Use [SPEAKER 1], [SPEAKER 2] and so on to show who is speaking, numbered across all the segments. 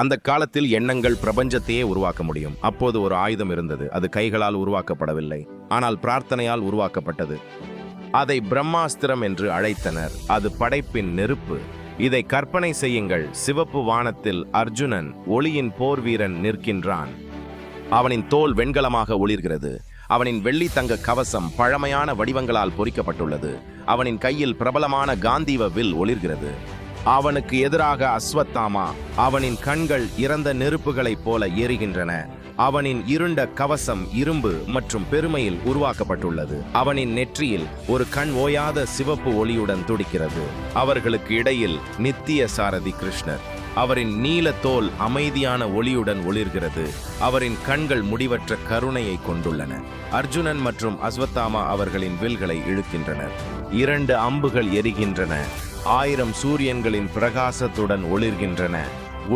[SPEAKER 1] அந்த காலத்தில் எண்ணங்கள் பிரபஞ்சத்தையே உருவாக்க முடியும். அப்போது ஒரு ஆயுதம் இருந்தது. அது கைகளால் உருவாக்கப்படவில்லை, ஆனால் பிரார்த்தனையால் உருவாக்கப்பட்டது. அதை பிரம்மாஸ்திரம் என்று அழைத்தனர். அது படைப்பின் நெருப்பு. இதை கற்பனை செய்யுங்கள். சிவப்பு வானத்தில் அர்ஜுனன், ஒளியின் போர் வீரன், நிற்கின்றான். அவனின் தோல் வெண்கலமாக ஒளிர்கிறது. அவனின் வெள்ளி தங்க கவசம் பழமையான வடிவங்களால் பொறிக்கப்பட்டுள்ளது. அவனின் கையில் பிரபலமான காந்தீவ வில் ஒளிர்கிறது. அவனுக்கு எதிராக அஸ்வத்தாமா. அவனின் கண்கள் இறந்த நெருப்புகளைப் போல எரிகின்றன. அவனின் இருண்ட கவசம் இரும்பு மற்றும் பெருமையில் உருவாக்கப்பட்டுள்ளது. அவனின் நெற்றியில் ஒரு கண் ஓயாத சிவப்பு ஒளியுடன் துடிக்கிறது. அவர்களுக்கு இடையில் நித்திய சாரதி கிருஷ்ணர். அவரின் நீல தோல் அமைதியான ஒளியுடன் ஒளிர்கிறது. அவரின் கண்கள் முடிவற்ற கருணையை கொண்டுள்ளன. அர்ஜுனன் மற்றும் அஸ்வத்தாமா அவர்களின் வில்களை இழுக்கின்றனர். 2 அம்புகள் எரிகின்றன. 1000 சூரியன்களின் பிரகாசத்துடன் ஒளிர்கின்றன.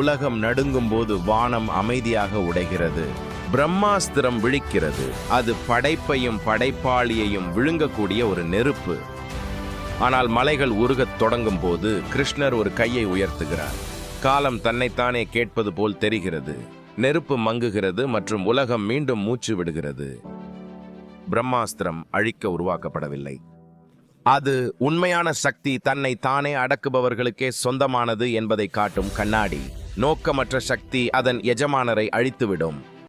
[SPEAKER 1] உலகம் நடுங்கும் போது வானம் அமைதியாக உடைகிறது. பிரம்மாஸ்திரம் விழிக்கிறது. அது படைப்பையும் படைப்பாளியையும் விழுங்கக்கூடிய ஒரு நெருப்பு. ஆனால் மலைகள் உருகத் தொடங்கும் போது கிருஷ்ணர் ஒரு கையை உயர்த்துகிறார். காலம் தன்னைத்தானே கேட்பது போல் தெரிகிறது. நெருப்பு மங்குகிறது மற்றும் உலகம் மீண்டும் மூச்சு விடுகிறது. பிரம்மாஸ்திரம் அழிக்க உருவாக்கப்படவில்லை. அது உண்மையான சக்தி தன்னை தானே அடக்குபவர்களுக்கே சொந்தமானது என்பதை காட்டும் கண்ணாடி. நோக்கமற்ற சக்தி அதன் எஜமானரை அழித்துவிடும்.